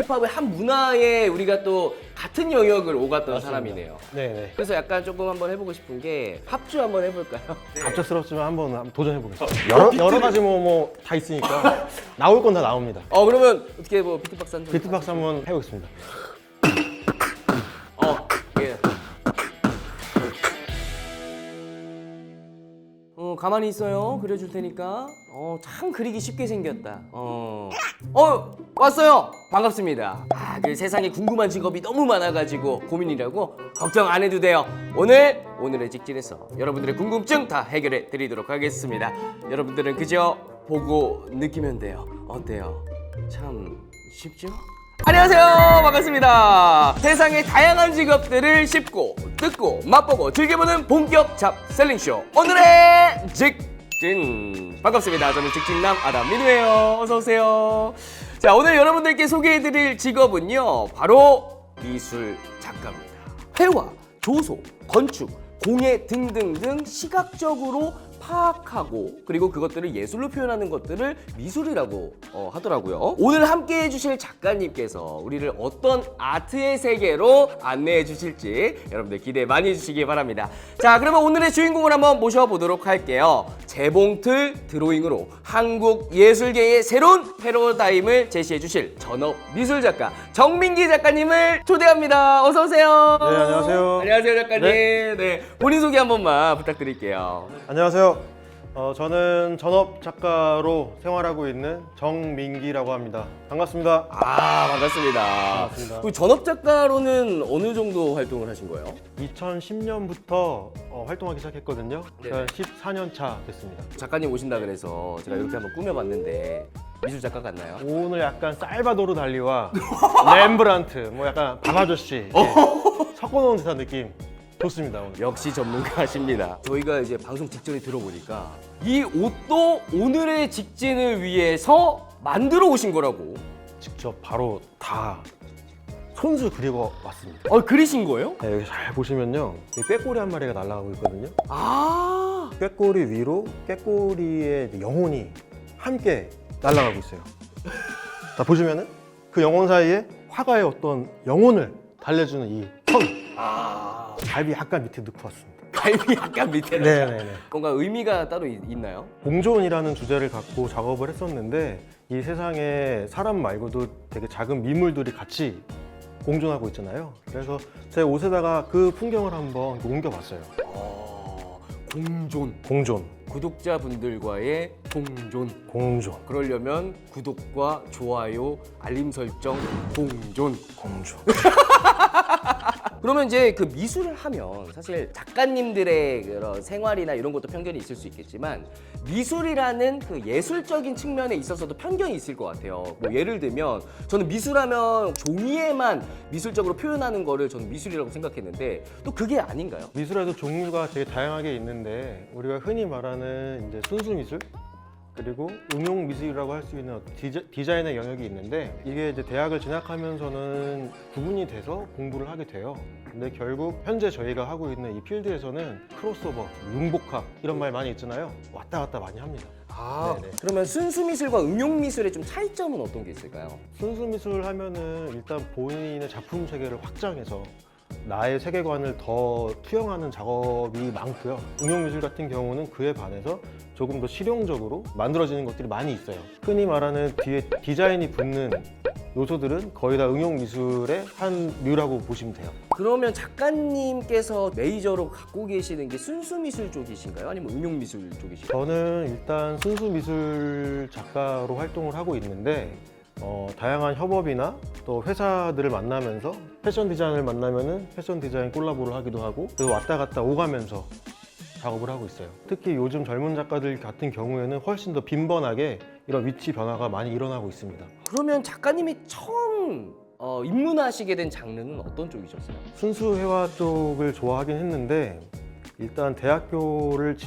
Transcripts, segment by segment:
힙합의 한 문화에 우리가 또 같은 영역을 오갔던 맞습니다. 사람이네요. 네네. 그래서 약간 조금 한번 해보고 싶은 게 합주 한번 해볼까요? 갑작스럽지만 한번 도전해보겠습니다. 여러 가지 뭐 다 있으니까 나올 건 다 나옵니다. 그러면 어떻게 뭐 비트박스 한번 비트박스 한번 해보겠습니다. 예. 가만히 있어요. 그려줄 테니까. 참 그리기 쉽게 생겼다. 왔어요. 반갑습니다. 그 세상에 궁금한 직업이 너무 많아가지고 고민이라고 걱정 안 해도 돼요. 오늘의 직진에서 여러분들의 궁금증 다 해결해 드리도록 하겠습니다. 여러분들은 그저 보고 느끼면 돼요. 어때요? 참 쉽죠? 안녕하세요. 반갑습니다. 세상의 다양한 직업들을 씹고 뜯고 맛보고 즐겨보는 본격 잡셀링쇼 오늘의 직진. 반갑습니다. 저는 직진남 아담민우예요. 어서오세요. 자, 오늘 여러분들께 소개해드릴 직업은요 바로 미술 작가입니다. 회화, 조소, 건축, 공예 등등등 시각적으로 파악하고 그리고 그것들을 예술로 표현하는 것들을 미술이라고 하더라고요. 오늘 함께 해주실 작가님께서 우리를 어떤 아트의 세계로 안내해 주실지 여러분들 기대 많이 해주시기 바랍니다. 자, 그러면 오늘의 주인공을 한번 모셔보도록 할게요. 재봉틀 드로잉으로 한국 예술계의 새로운 패러다임을 제시해 주실 전업 미술 작가 정민기 작가님을 초대합니다. 어서 오세요. 네, 안녕하세요. 안녕하세요, 작가님. 네, 본인 소개 한 번만 부탁드릴게요. 안녕하세요. 저는 전업 작가로 생활하고 있는 정민기라고 합니다. 반갑습니다. 반갑습니다. 반갑습니다. 그 전업 작가로는 어느 정도 활동을 하신 거예요? 2010년부터 활동하기 시작했거든요. 네네. 14년 차 됐습니다. 작가님 오신다 그래서 제가 이렇게 한번 꾸며봤는데 미술 작가 같나요? 오늘 약간 살바도르 달리와 렘브란트, 뭐 약간 밤아저씨 섞어놓은 듯한 느낌 좋습니다. 오늘. 역시 전문가십니다. 저희가 이제 방송 직전에 들어보니까 이 옷도 오늘의 직진을 위해서 만들어 오신 거라고. 직접 바로 다 손수 그리고 왔습니다. 그리신 거예요? 네, 여기 잘 보시면요, 이 꾀꼬리 한 마리가 날아가고 있거든요. 아, 꾀꼬리 위로 꾀꼬리의 영혼이 함께 날아가고 있어요. 자, 보시면은 그 영혼 사이에 화가의 어떤 영혼을 달래주는 이 선. 갈비 약간 밑에 넣고 왔습니다. 갈비 약간 밑에. 네네네. 뭔가 의미가 따로 있나요? 공존이라는 주제를 갖고 작업을 했었는데, 이 세상에 사람 말고도 되게 작은 미물들이 같이 공존하고 있잖아요. 그래서 제 옷에다가 그 풍경을 한번 옮겨봤어요. 공존. 공존, 구독자분들과의 공존. 공존, 그러려면 구독과 좋아요, 알림 설정, 공존. 공존. 그러면 이제 그 미술을 하면 사실 작가님들의 그런 생활이나 이런 것도 편견이 있을 수 있겠지만 미술이라는 그 예술적인 측면에 있어서도 편견이 있을 것 같아요. 뭐 예를 들면 저는 미술하면 종이에만 미술적으로 표현하는 거를 저는 미술이라고 생각했는데 또 그게 아닌가요? 미술에도 종류가 되게 다양하게 있는데, 우리가 흔히 말하는 이제 순수 미술, 그리고 응용 미술이라고 할 수 있는 디자인의 영역이 있는데, 이게 이제 대학을 진학하면서는 구분이 돼서 공부를 하게 돼요. 근데 결국 현재 저희가 하고 있는 이 필드에서는 크로스오버, 융복합 이런 말 많이 있잖아요. 왔다 갔다 많이 합니다. 네네. 그러면 순수 미술과 응용 미술의 좀 차이점은 어떤 게 있을까요? 순수 미술 하면은 일단 본인의 작품 세계를 확장해서 나의 세계관을 더 투영하는 작업이 많고요. 응용미술 같은 경우는 그에 반해서 조금 더 실용적으로 만들어지는 것들이 많이 있어요. 흔히 말하는 뒤에 디자인이 붙는 요소들은 거의 다 응용미술의 한 류라고 보시면 돼요. 그러면 작가님께서 메이저로 갖고 계시는 게 순수 미술 쪽이신가요? 아니면 응용 미술 쪽이신가요? 저는 일단 순수 미술 작가로 활동을 하고 있는데, 다양한 협업이나 또 회사들을 만나면서 패션 디자인을 만나면은 패션 디자인 콜라보를 하기도 하고, 그래서 왔다 갔다 오가면서 작업을 하고 있어요. 특히 요즘 젊은 작가들 같은 경우에는 훨씬 더 빈번하게 이런 위치 변화가 많이 일어나고 있습니다. 그러면 작가님이 처음 입문하시게 된 장르는 어떤 쪽이셨어요? 순수 회화 쪽을 좋아하긴 했는데, 일단 대학교를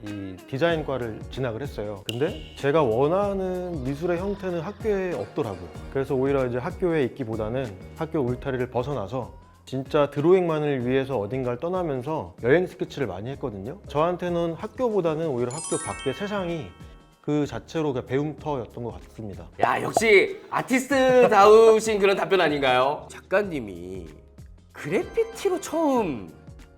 이 디자인과를 진학을 했어요. 근데 제가 원하는 미술의 형태는 학교에 없더라고요. 그래서 오히려 이제 학교에 있기보다는 학교 울타리를 벗어나서 진짜 드로잉만을 위해서 어딘가를 떠나면서 여행 스케치를 많이 했거든요. 저한테는 학교보다는 오히려 학교 밖의 세상이 그 자체로 그냥 배움터였던 것 같습니다. 야, 역시 아티스트다우신 그런 답변 아닌가요? 작가님이 그래피티로 처음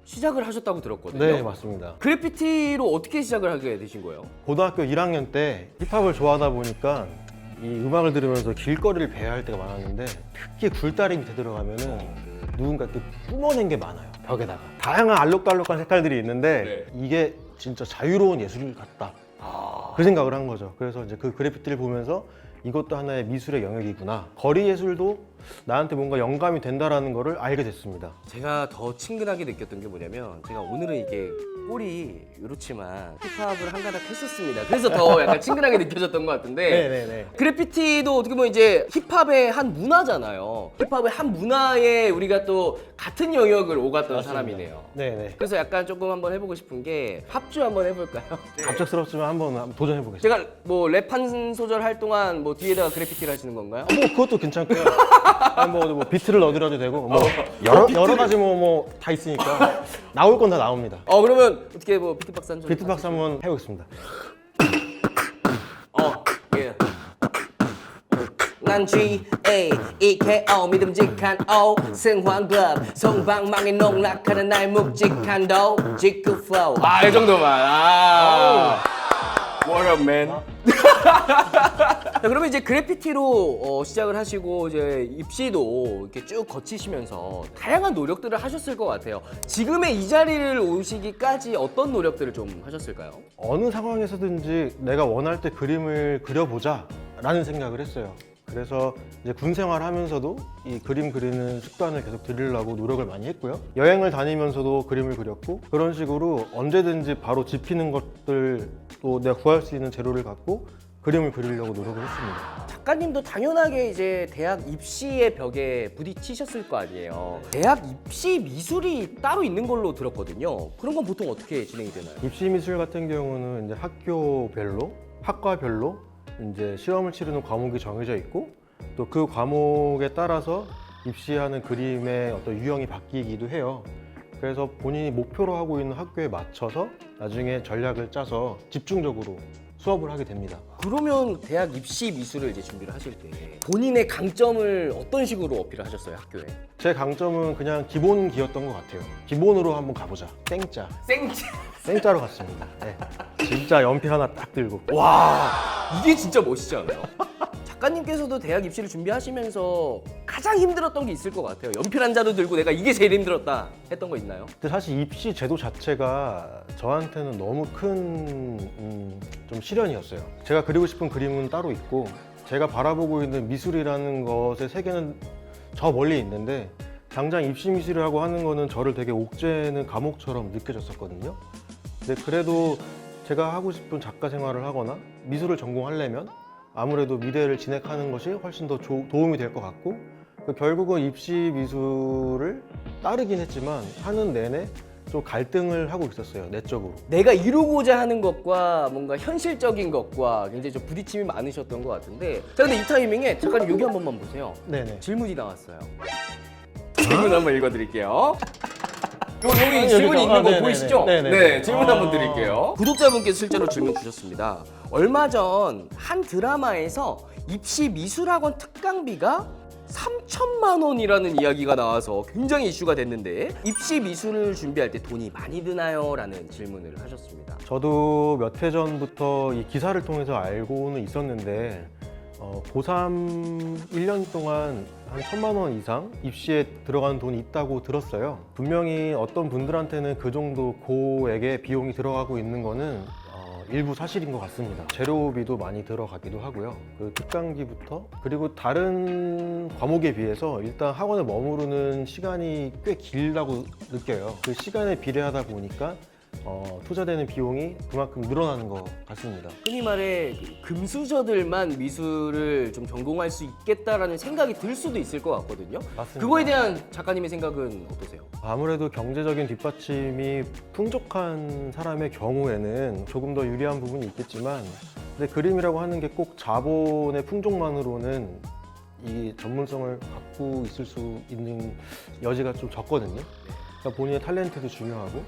시작을 하셨다고 들었거든요. 네, 맞습니다. 그래피티로 어떻게 시작을 하게 되신 거예요? 고등학교 1학년 때 힙합을 좋아하다 보니까 이 음악을 들으면서 길거리를 배회할 때가 많았는데 특히 굴다리 밑에 들어가면은 누군가 이렇게 뿜어낸 게 많아요. 벽에다가 다양한 알록달록한 색깔들이 있는데 이게 진짜 자유로운 예술 같다. 그 생각을 한 거죠. 그래서 이제 그 그래피티를 보면서 이것도 하나의 미술의 영역이구나. 거리 예술도 나한테 뭔가 영감이 된다라는 거를 알게 됐습니다. 제가 더 친근하게 느꼈던 게 뭐냐면 제가 오늘은 이게 꼴이 이렇지만 힙합을 한 가닥 했었습니다. 그래서 더 약간 친근하게 느껴졌던 것 같은데 네네네. 그래피티도 어떻게 보면 이제 힙합의 한 문화잖아요. 힙합의 한 문화에 우리가 또 같은 영역을 오갔던 사람이네요. 네네. 그래서 약간 조금 한번 해보고 싶은 게 합주 한번 해볼까요? 갑작스럽지만 한번 도전해 보겠습니다. 제가 뭐 랩 한 소절 할 동안 뭐 뒤에다가 그래피티를 하시는 건가요? 뭐 그것도 괜찮고요. 아니, 뭐 비트를 넣어드려도 되고 뭐 여러 가지 뭐 다 있으니까 나올 건 다 나옵니다. 그러면 어떻게 뭐 비트박스 한 줄. 비트박스 한번 해보겠습니다. 예. 난 G-A-E-K-O 믿음직한 O 승환 클럽 성방망이 농락하는 나의 묵직한 도 직구 플로우 이 정도만 What up man. 자, 그러면 이제 그래피티로 시작을 하시고 이제 입시도 이렇게 쭉 거치시면서 다양한 노력들을 하셨을 것 같아요. 지금의 이 자리를 오시기까지 어떤 노력들을 좀 하셨을까요? 어느 상황에서든지 내가 원할 때 그림을 그려보자 라는 생각을 했어요. 그래서 이제 군 생활하면서도 이 그림 그리는 습관을 계속 들이려고 노력을 많이 했고요. 여행을 다니면서도 그림을 그렸고 그런 식으로 언제든지 바로 집히는 것들 또 내가 구할 수 있는 재료를 갖고 그림을 그리려고 노력을 했습니다. 작가님도 당연하게 이제 대학 입시의 벽에 부딪히셨을 거 아니에요. 대학 입시 미술이 따로 있는 걸로 들었거든요. 그런 건 보통 어떻게 진행이 되나요? 입시 미술 같은 경우는 이제 학교별로, 학과별로 이제 시험을 치르는 과목이 정해져 있고 또 그 과목에 따라서 입시하는 그림의 어떤 유형이 바뀌기도 해요. 그래서 본인이 목표로 하고 있는 학교에 맞춰서 나중에 전략을 짜서 집중적으로 수업을 하게 됩니다. 그러면 대학 입시 미술을 이제 준비를 하실 때 본인의 강점을 어떤 식으로 어필을 하셨어요, 학교에? 제 강점은 그냥 기본기였던 것 같아요. 기본으로 한번 가보자. 땡짜. 생지. 땡짜로 갔습니다. 네. 진짜 연필 하나 딱 들고. 와, 이게 진짜 멋있지 않아요? 작가님께서도 대학 입시를 준비하시면서 가장 힘들었던 게 있을 것 같아요. 연필 한 자루 들고 내가 이게 제일 힘들었다 했던 거 있나요? 근데 사실 입시 제도 자체가 저한테는 너무 큰 좀 시련이었어요. 제가 그리고 싶은 그림은 따로 있고 제가 바라보고 있는 미술이라는 것의 세계는 저 멀리 있는데 당장 입시 미술이라고 하는 거는 저를 되게 옥죄는 감옥처럼 느껴졌었거든요. 근데 그래도 제가 하고 싶은 작가 생활을 하거나 미술을 전공하려면 아무래도 미대를 진학하는 것이 훨씬 더 도움이 될 것 같고 결국은 입시 미술을 따르긴 했지만 하는 내내 좀 갈등을 하고 있었어요, 내적으로. 내가 이루고자 하는 것과 뭔가 현실적인 것과 굉장히 좀 부딪힘이 많으셨던 것 같은데 자, 근데 이 타이밍에 작가님 여기 한 번만 보세요. 네네. 질문이 나왔어요. 질문 한번 읽어드릴게요. 여기 여기 질문이 있는 거 네네네. 보이시죠? 네네네. 네, 질문 한번 드릴게요. 구독자분께서 실제로 질문 주셨습니다. 얼마 전 한 드라마에서 입시 미술학원 특강비가 3천만 원이라는 이야기가 나와서 굉장히 이슈가 됐는데 입시 미술을 준비할 때 돈이 많이 드나요? 라는 질문을 하셨습니다. 저도 몇 해 전부터 이 기사를 통해서 알고는 있었는데 고3 1년 동안 한 1,000만 원 이상 입시에 들어가는 돈이 있다고 들었어요. 분명히 어떤 분들한테는 그 정도 고액의 비용이 들어가고 있는 거는 일부 사실인 것 같습니다. 재료비도 많이 들어가기도 하고요. 그 특강비부터 그리고 다른 과목에 비해서 일단 학원에 머무르는 시간이 꽤 길다고 느껴요. 그 시간에 비례하다 보니까 투자되는 비용이 그만큼 늘어나는 것 같습니다. 흔히 말해 그 금수저들만 미술을 좀 전공할 수 있겠다라는 생각이 들 수도 있을 것 같거든요. 맞습니다. 그거에 대한 작가님의 생각은 어떠세요? 아무래도 경제적인 뒷받침이 풍족한 사람의 경우에는 조금 더 유리한 부분이 있겠지만 근데 그림이라고 하는 게 꼭 자본의 풍족만으로는 이 전문성을 갖고 있을 수 있는 여지가 좀 적거든요. 그러니까 본인의 탤런트도 중요하고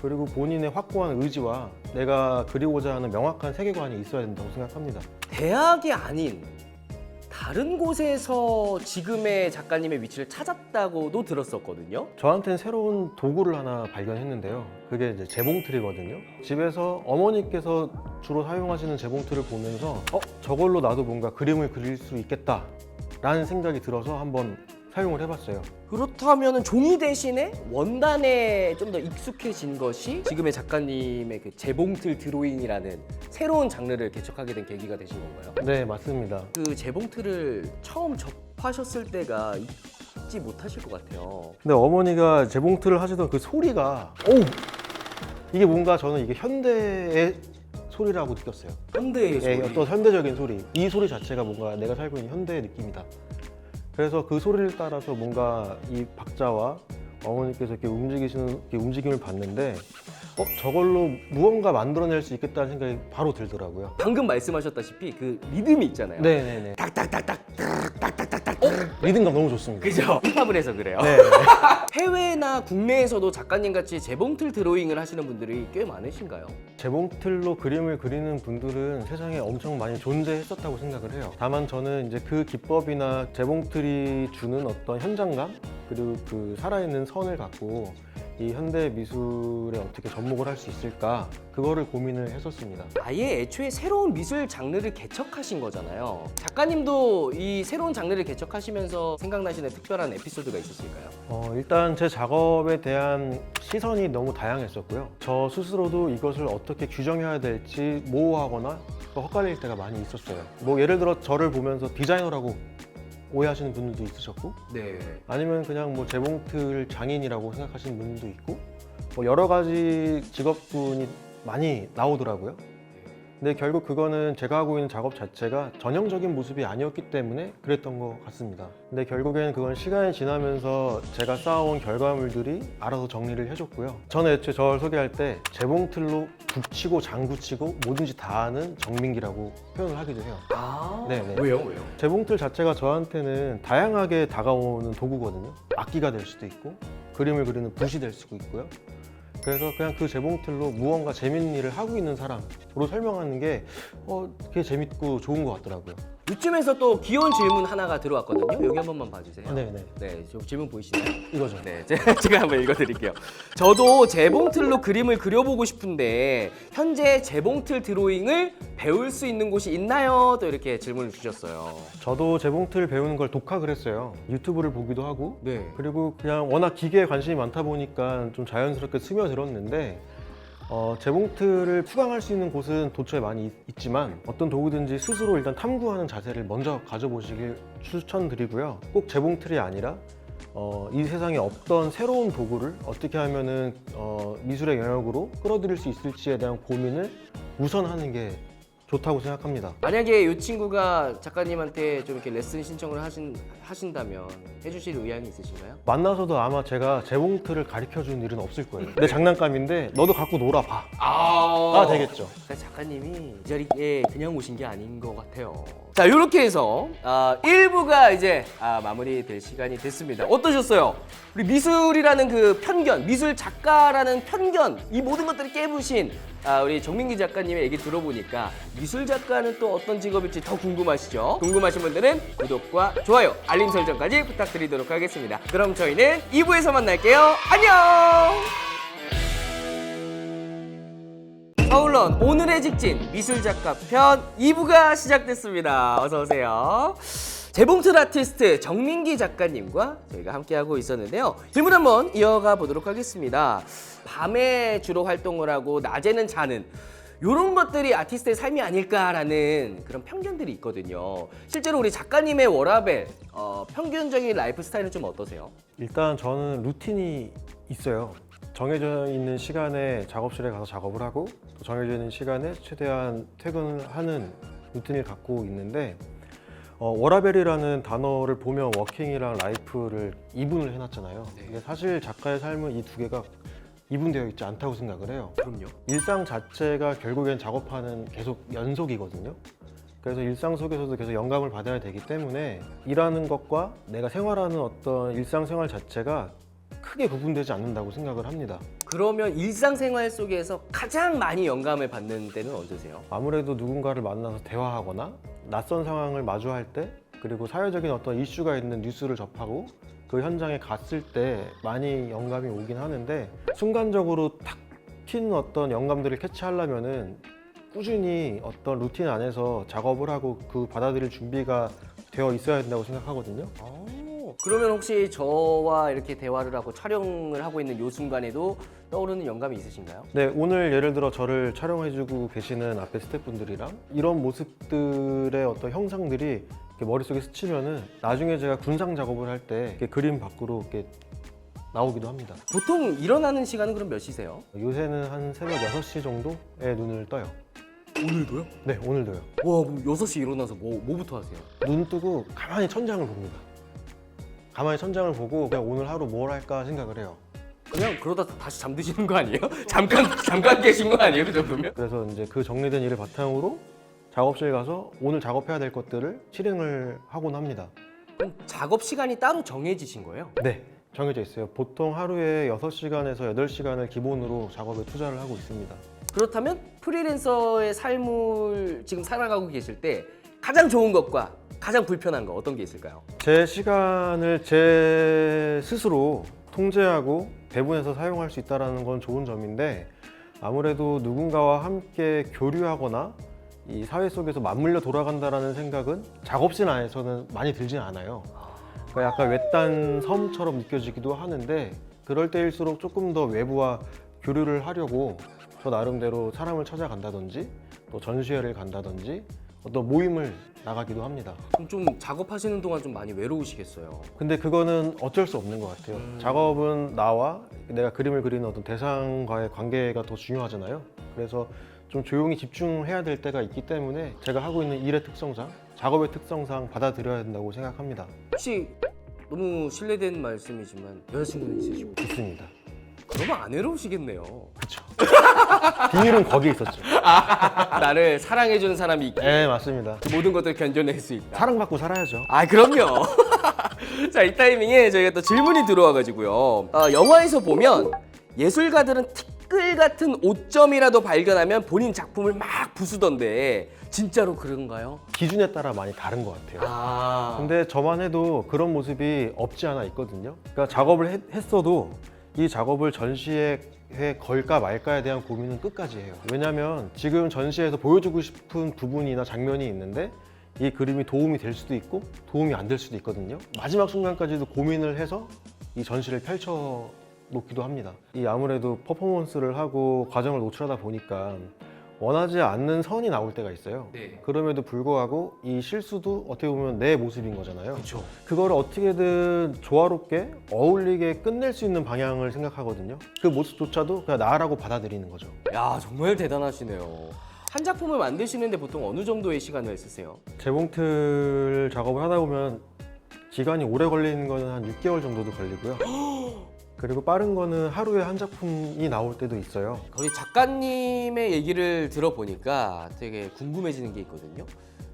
그리고 본인의 확고한 의지와 내가 그리고자 하는 명확한 세계관이 있어야 된다고 생각합니다. 대학이 아닌 다른 곳에서 지금의 작가님의 위치를 찾았다고도 들었었거든요. 저한테는 새로운 도구를 하나 발견했는데요. 그게 이제 재봉틀이거든요. 집에서 어머니께서 주로 사용하시는 재봉틀을 보면서 저걸로 나도 뭔가 그림을 그릴 수 있겠다 라는 생각이 들어서 한번 사용을 해봤어요. 그렇다면 종이 대신에 원단에 좀 더 익숙해진 것이 지금의 작가님의 그 재봉틀 드로잉이라는 새로운 장르를 개척하게 된 계기가 되신 건가요? 네, 맞습니다. 그 재봉틀을 처음 접하셨을 때가 잊지 못하실 것 같아요. 근데 어머니가 재봉틀을 하시던 그 소리가 이게 뭔가 저는 이게 현대의 소리라고 느꼈어요. 현대의 소리. 예, 어떤 현대적인 소리. 이 소리 자체가 뭔가 내가 살고 있는 현대의 느낌이다. 그래서 그 소리를 따라서 뭔가 이 박자와 어머니께서 이렇게 움직이시는 이렇게 움직임을 봤는데 저걸로 무언가 만들어낼 수 있겠다는 생각이 바로 들더라고요. 방금 말씀하셨다시피 그 리듬이 있잖아요. 네네네. 딱딱딱딱 리듬감 너무 좋습니다. 그죠? 힙합을 해서 그래요. 네. 해외나 국내에서도 작가님 같이 재봉틀 드로잉을 하시는 분들이 꽤 많으신가요? 재봉틀로 그림을 그리는 분들은 세상에 엄청 많이 존재했었다고 생각을 해요. 다만 저는 이제 그 기법이나 재봉틀이 주는 어떤 현장감 그리고 그 살아있는 선을 갖고 이 현대 미술에 어떻게 접목을 할 수 있을까 그거를 고민을 했었습니다. 아예 애초에 새로운 미술 장르를 개척하신 거잖아요. 작가님도 이 새로운 장르를 개척하시면서 생각나시는 특별한 에피소드가 있으실까요? 일단 제 작업에 대한 시선이 너무 다양했었고요. 저 스스로도 이것을 어떻게 규정해야 될지 모호하거나 또 헛갈릴 때가 많이 있었어요. 뭐 예를 들어 저를 보면서 디자이너라고 오해하시는 분들도 있으셨고 네. 아니면 그냥 뭐 재봉틀 장인이라고 생각하시는 분들도 있고 뭐 여러 가지 직업군이 많이 나오더라고요. 근데 결국 그거는 제가 하고 있는 작업 자체가 전형적인 모습이 아니었기 때문에 그랬던 것 같습니다. 근데 결국엔 그건 시간이 지나면서 제가 쌓아온 결과물들이 알아서 정리를 해줬고요. 저는 애초에 저를 소개할 때 재봉틀로 북치고 장구치고 뭐든지 다 하는 정민기라고 표현을 하기도 해요. 아, 네네. 왜요? 재봉틀 자체가 저한테는 다양하게 다가오는 도구거든요. 악기가 될 수도 있고 그림을 그리는 붓이 될 수도 있고요. 그래서 그냥 그 재봉틀로 무언가 재밌는 일을 하고 있는 사람으로 설명하는 게 되게 재밌고 좋은 것 같더라고요. 이쯤에서 또 귀여운 질문 하나가 들어왔거든요. 여기 한 번만 봐주세요. 네네. 네, 저 질문 보이시나요? 이거죠. 네, 제가 한번 읽어드릴게요. 저도 재봉틀로 그림을 그려보고 싶은데 현재 재봉틀 드로잉을 배울 수 있는 곳이 있나요? 또 이렇게 질문을 주셨어요. 저도 재봉틀 배우는 걸 독학을 했어요. 유튜브를 보기도 하고 네. 그리고 그냥 워낙 기계에 관심이 많다 보니까 좀 자연스럽게 스며들었는데 재봉틀을 수강할 수 있는 곳은 도처에 많이 있지만 어떤 도구든지 스스로 일단 탐구하는 자세를 먼저 가져보시길 추천드리고요. 꼭 재봉틀이 아니라 이 세상에 없던 새로운 도구를 어떻게 하면은 미술의 영역으로 끌어들일 수 있을지에 대한 고민을 우선 하는 게 좋다고 생각합니다. 만약에 이 친구가 작가님한테 좀 이렇게 레슨 신청을 하신다면 해주실 의향이 있으신가요? 만나서도 아마 제가 재봉틀을 가르쳐주는 일은 없을 거예요. 내 장난감인데 너도 갖고 놀아봐. 아 되겠죠. 그러니까 작가님이 이 자리에 그냥 오신 게 아닌 것 같아요. 자, 이렇게 해서 1부가 이제 마무리될 시간이 됐습니다. 어떠셨어요? 우리 미술이라는 그 편견, 미술 작가라는 편견, 이 모든 것들을 깨부신 우리 정민기 작가님의 얘기 들어보니까 미술 작가는 또 어떤 직업일지 더 궁금하시죠? 궁금하신 분들은 구독과 좋아요, 알림 설정까지 부탁드리도록 하겠습니다. 그럼 저희는 2부에서 만날게요. 안녕! 서울론 오늘의 직진 미술작가 편 2부가 시작됐습니다. 어서 오세요. 재봉틀 아티스트 정민기 작가님과 저희가 함께하고 있었는데요. 질문 한번 이어가 보도록 하겠습니다. 밤에 주로 활동을 하고 낮에는 자는 이런 것들이 아티스트의 삶이 아닐까라는 그런 편견들이 있거든요. 실제로 우리 작가님의 워라벨 평균적인 라이프 스타일은 좀 어떠세요? 일단 저는 루틴이 있어요. 정해져 있는 시간에 작업실에 가서 작업을 하고 또 정해져 있는 시간에 최대한 퇴근을 하는 루틴을 갖고 있는데 워라벨이라는 단어를 보면 워킹이랑 라이프를 이분을 해놨잖아요. 네. 근데 사실 작가의 삶은 이 두 개가 이분되어 있지 않다고 생각을 해요. 그럼요. 일상 자체가 결국엔 작업하는 계속 연속이거든요. 그래서 일상 속에서도 계속 영감을 받아야 되기 때문에 일하는 것과 내가 생활하는 어떤 일상생활 자체가 크게 구분되지 않는다고 생각을 합니다. 그러면 일상생활 속에서 가장 많이 영감을 받는 때는 언제세요? 아무래도 누군가를 만나서 대화하거나 낯선 상황을 마주할 때, 그리고 사회적인 어떤 이슈가 있는 뉴스를 접하고 그 현장에 갔을 때 많이 영감이 오긴 하는데, 순간적으로 탁 튀는 어떤 영감들을 캐치하려면은 꾸준히 어떤 루틴 안에서 작업을 하고 그 받아들일 준비가 되어 있어야 된다고 생각하거든요. 그러면 혹시 저와 이렇게 대화를 하고 촬영을 하고 있는 요 순간에도 떠오르는 영감이 있으신가요? 네, 오늘 예를 들어 저를 촬영해주고 계시는 앞에 스태프분들이랑 이런 모습들의 어떤 형상들이 이렇게 머릿속에 스치면은 나중에 제가 군상 작업을 할 때 그림 밖으로 이렇게 나오기도 합니다. 보통 일어나는 시간은 그럼 몇 시세요? 요새는 한 새벽 6시 정도에 눈을 떠요. 오늘도요? 네, 오늘도요. 와, 그럼 6시 일어나서 뭐부터 하세요? 눈 뜨고 가만히 천장을 봅니다. 가만히 천장을 보고 그냥 오늘 하루 뭘 할까 생각을 해요. 그냥 그러다 다시 잠드시는 거 아니에요? 잠깐 계신 거 아니에요? 그 정도면? 그래서 이제 그 정리된 일을 바탕으로 작업실 가서 오늘 작업해야 될 것들을 실행을 하곤 합니다. 그럼 작업 시간이 따로 정해지신 거예요? 네, 정해져 있어요. 보통 하루에 6시간에서 8시간을 기본으로 작업에 투자를 하고 있습니다. 그렇다면 프리랜서의 삶을 지금 살아가고 계실 때 가장 좋은 것과 가장 불편한 거 어떤 게 있을까요? 제 시간을 제 스스로 통제하고 배분해서 사용할 수 있다는 건 좋은 점인데, 아무래도 누군가와 함께 교류하거나 이 사회 속에서 맞물려 돌아간다는 생각은 작업실 안에서는 많이 들진 않아요. 그러니까 약간 외딴 섬처럼 느껴지기도 하는데, 그럴 때일수록 조금 더 외부와 교류를 하려고 저 나름대로 사람을 찾아간다든지 또 전시회를 간다든지 어떤 모임을 나가기도 합니다. 그럼 좀 작업하시는 동안 좀 많이 외로우시겠어요? 근데 그거는 어쩔 수 없는 것 같아요. 작업은 나와 내가 그림을 그리는 어떤 대상과의 관계가 더 중요하잖아요. 그래서 좀 조용히 집중해야 될 때가 있기 때문에 제가 하고 있는 일의 특성상, 작업의 특성상 받아들여야 된다고 생각합니다. 혹시 너무 실례된 말씀이지만 여자친구는 있으시고? 있습니다. 그러면 안 외로우시겠네요. 그렇죠. 비밀은 거기에 있었죠. 나를 사랑해주는 사람이 있기 네, 맞습니다. 모든 것들 견뎌낼 수 있다. 사랑받고 살아야죠. 아, 그럼요. 자, 이 타이밍에 저희가 또 질문이 들어와가지고요. 영화에서 보면 예술가들은 티끌 같은 오점이라도 발견하면 본인 작품을 막 부수던데 진짜로 그런가요? 기준에 따라 많이 다른 것 같아요. 아, 근데 저만 해도 그런 모습이 없지 않아 있거든요. 그러니까 작업을 했어도 이 작업을 전시회에 걸까 말까에 대한 고민은 끝까지 해요. 왜냐면 지금 전시회에서 보여주고 싶은 부분이나 장면이 있는데 이 그림이 도움이 될 수도 있고 도움이 안 될 수도 있거든요. 마지막 순간까지도 고민을 해서 이 전시를 펼쳐 놓기도 합니다. 이 아무래도 퍼포먼스를 하고 과정을 노출하다 보니까 원하지 않는 선이 나올 때가 있어요. 네. 그럼에도 불구하고 이 실수도 어떻게 보면 내 모습인 거잖아요. 그렇죠. 그거를 어떻게든 조화롭게 어울리게 끝낼 수 있는 방향을 생각하거든요. 그 모습조차도 그냥 나라고 받아들이는 거죠. 야, 정말 대단하시네요. 한 작품을 만드시는데 보통 어느 정도의 시간을 쓰세요? 재봉틀 작업을 하다 보면 기간이 오래 걸리는 거는 한 6개월 정도도 걸리고요. 그리고 빠른 거는 하루에 한 작품이 나올 때도 있어요. 거의 작가님의 얘기를 들어보니까 되게 궁금해지는 게 있거든요.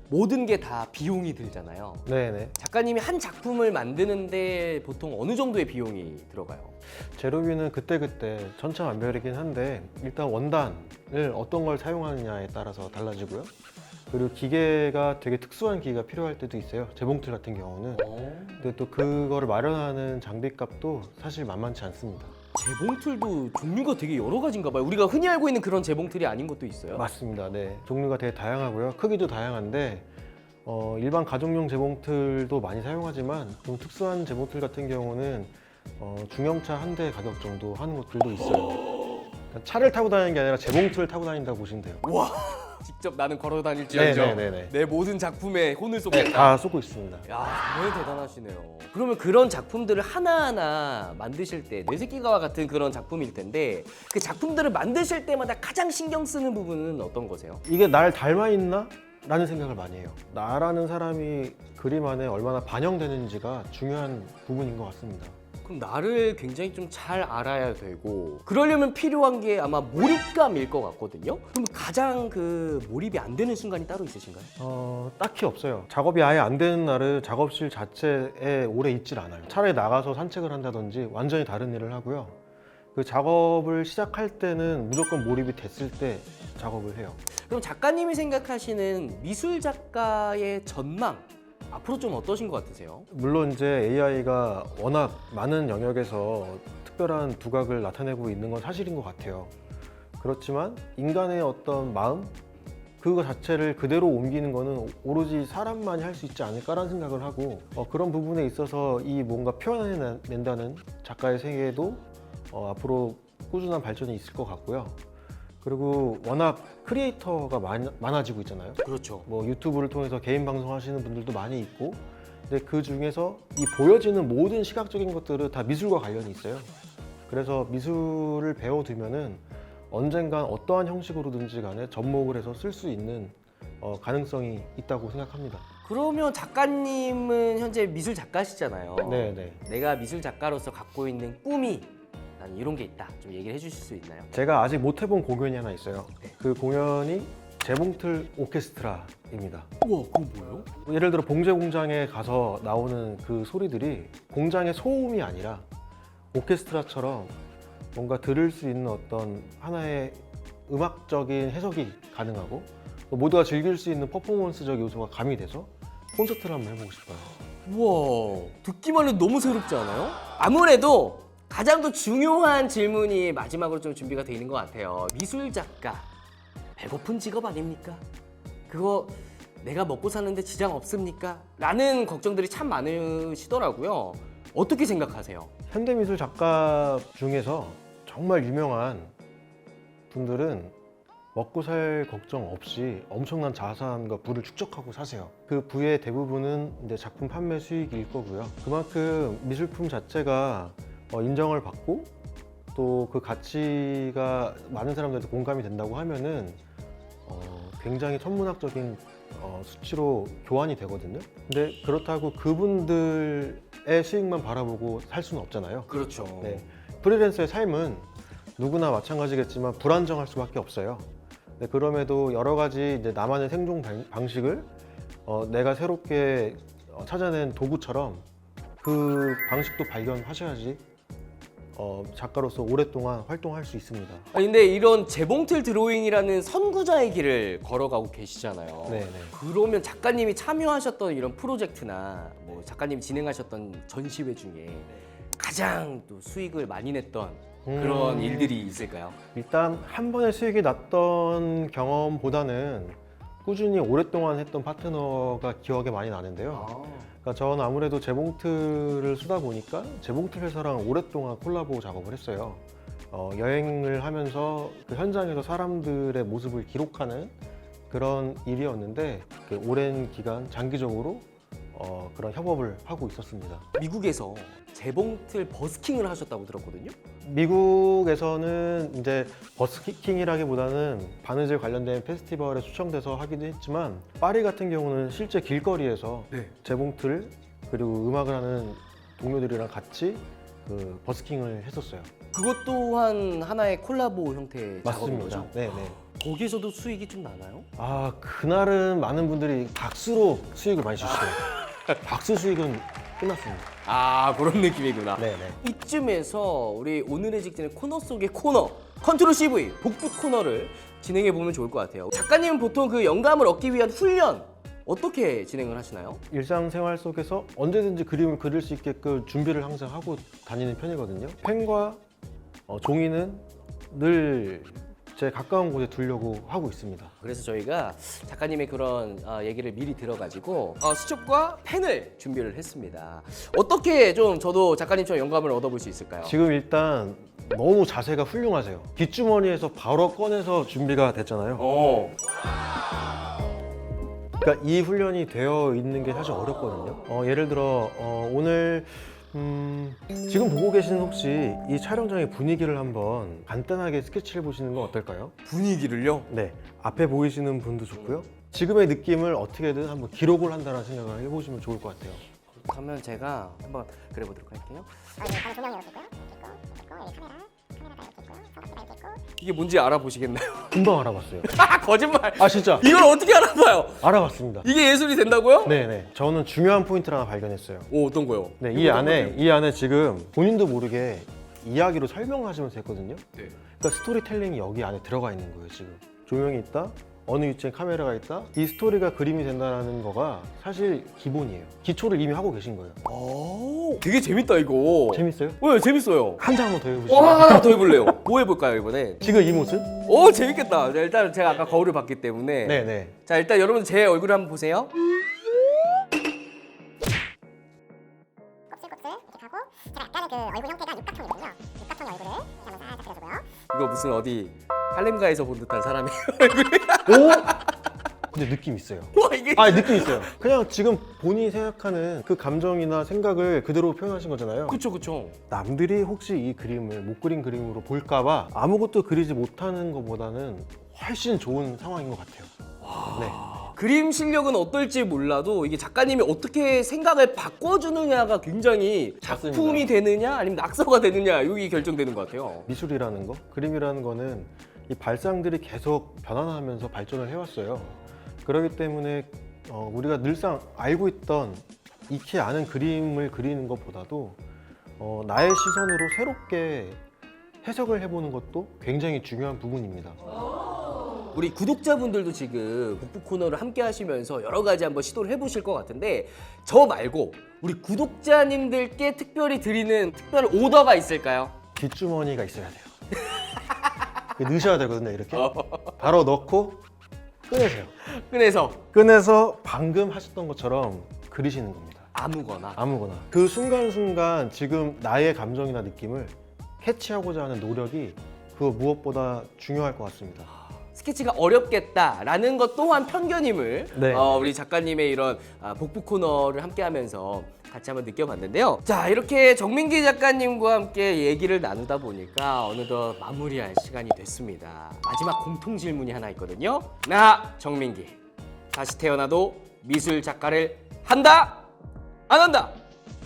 모든 게 다 비용이 들잖아요. 네네. 작가님이 한 작품을 만드는데 보통 어느 정도의 비용이 들어가요? 재료비는 그때그때 천차만별이긴 한데, 일단 원단을 어떤 걸 사용하느냐에 따라서 달라지고요. 그리고 기계가 되게 특수한 기계가 필요할 때도 있어요. 재봉틀 같은 경우는. 근데 또 그거를 마련하는 장비값도 사실 만만치 않습니다. 재봉틀도 종류가 되게 여러 가지인가 봐요. 우리가 흔히 알고 있는 그런 재봉틀이 아닌 것도 있어요? 맞습니다. 네. 종류가 되게 다양하고요. 크기도 다양한데 일반 가정용 재봉틀도 많이 사용하지만 좀 특수한 재봉틀 같은 경우는 중형차 한 대 가격 정도 하는 것들도 있어요. 그러니까 차를 타고 다니는 게 아니라 재봉틀을 타고 다닌다고 보시면 돼요. 와, 직접 나는 걸어 다닐지언정 네네네네. 내 모든 작품에 혼을 네, 쏟겠다. 다 쏟고 있습니다. 야, 정말 대단하시네요. 그러면 그런 작품들을 하나하나 만드실 때 뇌새끼가와 같은 그런 작품일 텐데 그 작품들을 만드실 때마다 가장 신경 쓰는 부분은 어떤 거세요? 이게 날 닮아 있나? 라는 생각을 많이 해요. 나라는 사람이 그림 안에 얼마나 반영되는지가 중요한 부분인 것 같습니다. 그럼 나를 굉장히 좀 잘 알아야 되고 그러려면 필요한 게 아마 몰입감일 것 같거든요. 그럼 가장 그 몰입이 안 되는 순간이 따로 있으신가요? 딱히 없어요. 작업이 아예 안 되는 날은 작업실 자체에 오래 있질 않아요. 차라리 나가서 산책을 한다든지 완전히 다른 일을 하고요. 그 작업을 시작할 때는 무조건 몰입이 됐을 때 작업을 해요. 그럼 작가님이 생각하시는 미술 작가의 전망 앞으로 좀 어떠신 것 같으세요? 물론 이제 AI가 워낙 많은 영역에서 특별한 두각을 나타내고 있는 건 사실인 것 같아요. 그렇지만 인간의 어떤 마음? 그거 자체를 그대로 옮기는 거는 오로지 사람만이 할 수 있지 않을까라는 생각을 하고 그런 부분에 있어서 이 뭔가 표현해낸다는 작가의 세계에도 앞으로 꾸준한 발전이 있을 것 같고요. 그리고 워낙 크리에이터가 많아지고 있잖아요. 그렇죠. 뭐 유튜브를 통해서 개인 방송 하시는 분들도 많이 있고, 근데 그 중에서 이 보여지는 모든 시각적인 것들은 다 미술과 관련이 있어요. 그래서 미술을 배워두면은 언젠간 어떠한 형식으로든지 간에 접목을 해서 쓸 수 있는 가능성이 있다고 생각합니다. 그러면 작가님은 현재 미술 작가시잖아요. 네네. 내가 미술 작가로서 갖고 있는 꿈이 난 이런 게 있다. 좀 얘기를 해주실 수 있나요? 제가 아직 못 해본 공연이 하나 있어요. 네. 그 공연이 재봉틀 오케스트라입니다. 우와, 그건 뭐예요? 예를 들어 봉제 공장에 가서 나오는 그 소리들이 공장의 소음이 아니라 오케스트라처럼 뭔가 들을 수 있는 어떤 하나의 음악적인 해석이 가능하고 또 모두가 즐길 수 있는 퍼포먼스적 요소가 가미돼서 콘서트를 한번 해보고 싶어요. 우와, 듣기만 해도 너무 새롭지 않아요? 아무래도 가장 더 중요한 질문이 마지막으로 좀 준비가 되어 있는 것 같아요. 미술 작가, 배고픈 직업 아닙니까? 그거 내가 먹고 사는데 지장 없습니까? 라는 걱정들이 참 많으시더라고요. 어떻게 생각하세요? 현대미술 작가 중에서 정말 유명한 분들은 먹고 살 걱정 없이 엄청난 자산과 부를 축적하고 사세요. 그 부의 대부분은 이제 작품 판매 수익일 거고요. 그만큼 미술품 자체가 인정을 받고 또 그 가치가 많은 사람들한테 공감이 된다고 하면은 굉장히 천문학적인 수치로 교환이 되거든요. 근데 그렇다고 그분들의 수익만 바라보고 살 수는 없잖아요. 그렇죠. 네. 프리랜서의 삶은 누구나 마찬가지겠지만 불안정할 수밖에 없어요. 네, 그럼에도 여러 가지 이제 나만의 생존 방식을 내가 새롭게 찾아낸 도구처럼 그 방식도 발견하셔야지 작가로서 오랫동안 활동할 수 있습니다. 근데 이런 재봉틀 드로잉이라는 선구자의 길을 걸어가고 계시잖아요. 네네. 그러면 작가님이 참여하셨던 이런 프로젝트나 뭐 작가님이 진행하셨던 전시회 중에 가장 또 수익을 많이 냈던 그런 일들이 있을까요? 일단 한 번에 수익이 났던 경험보다는 꾸준히 오랫동안 했던 파트너가 기억에 많이 나는데요. 그러니까 저는 아무래도 재봉틀을 쓰다 보니까 재봉틀 회사랑 오랫동안 콜라보 작업을 했어요. 여행을 하면서 그 현장에서 사람들의 모습을 기록하는 그런 일이었는데 그 오랜 기간 장기적으로 그런 협업을 하고 있었습니다. 미국에서 재봉틀 버스킹을 하셨다고 들었거든요. 미국에서는 이제 버스킹이라기보다는 바느질 관련된 페스티벌에 초청돼서 하기도 했지만 파리 같은 경우는 실제 길거리에서 네. 재봉틀 그리고 음악을 하는 동료들이랑 같이 그 버스킹을 했었어요. 그것 또한 하나의 콜라보 형태의 작업인 맞습니다. 거죠? 네네. 거기에서도 수익이 좀 나나요? 아 그날은 많은 분들이 박수로 수익을 많이 주시더라고요. 박수 수익은 끝났습니다. 아, 그런 느낌이구나. 네네. 이쯤에서 우리 오늘의 직진의 코너 속의 코너 컨트롤 CV 복붙 코너를 진행해 보면 좋을 것 같아요. 작가님은 보통 그 영감을 얻기 위한 훈련 어떻게 진행을 하시나요? 일상생활 속에서 언제든지 그림을 그릴 수 있게끔 준비를 항상 하고 다니는 편이거든요. 펜과 종이는 늘 제 가까운 곳에 두려고 하고 있습니다. 그래서 저희가 작가님의 그런 얘기를 미리 들어가지고 수첩과 펜을 준비를 했습니다. 어떻게 좀 저도 작가님처럼 영감을 얻어볼 수 있을까요? 지금 일단 너무 자세가 훌륭하세요. 뒷주머니에서 바로 꺼내서 준비가 됐잖아요. 그러니까 이 훈련이 되어 있는 게 사실 어렵거든요. 예를 들어 오늘 지금 보고 계시는 혹시 이 촬영장의 분위기를 한번 간단하게 스케치해 보시는 건 어떨까요? 분위기를요? 네, 앞에 보이시는 분도 좋고요. 지금의 느낌을 어떻게든 한번 기록을 한다는 생각을 해보시면 좋을 것 같아요. 그러면 제가 한번 그려보도록 할게요. 바로 조명이 이렇게 있고요. 이렇게 있고, 여기 카메라가 이렇게 있고요. 손깍지가 이렇게 있고. 이게 뭔지 알아보시겠나요? 금방 알아봤어요. 거짓말. 아 진짜 이걸 어떻게 알아봐요? 알아봤습니다. 이게 예술이 된다고요? 네네. 저는 중요한 포인트를 하나 발견했어요. 오, 어떤 거요? 네, 이 안에 지금 본인도 모르게 이야기로 설명하시면서 했거든요. 네. 그러니까 스토리텔링이 여기 안에 들어가 있는 거예요. 지금 조명이 있다, 어느 위치에 카메라가 있다, 이 스토리가 그림이 된다는 거가 사실 기본이에요. 기초를 이미 하고 계신 거예요. 오, 되게 재밌다 이거. 재밌어요? 네, 재밌어요. 한 장만 더 해보시죠. 하나 더 해볼래요. 뭐 해볼까요 이번에? 지금 이 모습? 오, 재밌겠다. 자, 일단 제가 아까 거울을 봤기 때문에. 네네. 자, 일단 여러분 제 얼굴을 한번 보세요. 곱슬곱슬 이렇게 가고, 제가 약간은 그 얼굴 형태가 육각형이거든요. 육각형의 얼굴을 이렇게 한번 살짝 그려주고요. 이거 무슨 어디 할렘가에서 본 듯한 사람이에요. 오? 근데 느낌 있어요. 와, 이게 아 느낌 있어요. 그냥 지금 본인이 생각하는 그 감정이나 생각을 그대로 표현하신 거잖아요. 그쵸. 남들이 혹시 이 그림을 못 그린 그림으로 볼까봐 아무것도 그리지 못하는 것보다는 훨씬 좋은 상황인 것 같아요. 네. 그림 실력은 어떨지 몰라도 이게 작가님이 어떻게 생각을 바꿔주느냐가 굉장히 작품이 맞습니다. 되느냐 아니면 낙서가 되느냐 여기 결정되는 것 같아요. 미술이라는 거, 그림이라는 거는 이 발상들이 계속 변화하면서 발전을 해왔어요. 그렇기 때문에 우리가 늘상 알고 있던 익히 아는 그림을 그리는 것보다도 나의 시선으로 새롭게 해석을 해보는 것도 굉장히 중요한 부분입니다. 우리 구독자분들도 지금 북북 코너를 함께 하시면서 여러 가지 한번 시도를 해보실 것 같은데 저 말고 우리 구독자님들께 특별히 드리는 특별 오더가 있을까요? 뒷주머니가 있어야 돼요. 넣으셔야 되거든요, 이렇게. 바로 넣고 꺼내세요. 꺼내서 방금 하셨던 것처럼 그리시는 겁니다. 아무거나. 아무거나. 그 순간순간 지금 나의 감정이나 느낌을 캐치하고자 하는 노력이 그거 무엇보다 중요할 것 같습니다. 스케치가 어렵겠다라는 것 또한 편견임을 네. 우리 작가님의 이런 복부 코너를 함께하면서 같이 한번 느껴봤는데요. 자, 이렇게 정민기 작가님과 함께 얘기를 나누다 보니까 어느덧 마무리할 시간이 됐습니다. 마지막 공통 질문이 하나 있거든요. 나 정민기 다시 태어나도 미술 작가를 한다? 안 한다?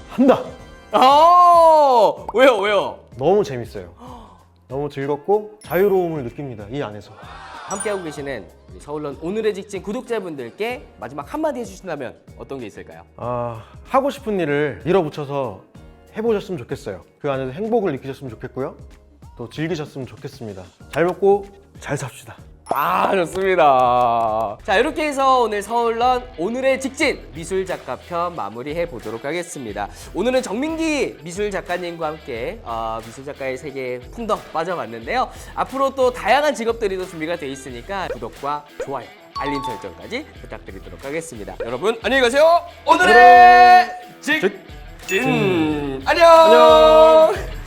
한다! 왜요? 너무 재밌어요. 너무 즐겁고 자유로움을 느낍니다, 이 안에서. 함께하고 계시는 우리 서울론 오늘의 직진 구독자분들께 마지막 한마디 해주신다면 어떤 게 있을까요? 하고 싶은 일을 밀어붙여서 해보셨으면 좋겠어요. 그 안에서 행복을 느끼셨으면 좋겠고요. 또 즐기셨으면 좋겠습니다. 잘 먹고 잘 삽시다. 좋습니다. 자, 이렇게 해서 오늘 서울런 오늘의 직진 미술 작가 편 마무리해 보도록 하겠습니다. 오늘은 정민기 미술 작가님과 함께 미술 작가의 세계에 풍덩 빠져봤는데요. 앞으로 또 다양한 직업들이 또 준비가 돼 있으니까 구독과 좋아요, 알림 설정까지 부탁드리도록 하겠습니다. 여러분 안녕히 가세요. 오늘의 직진 안녕.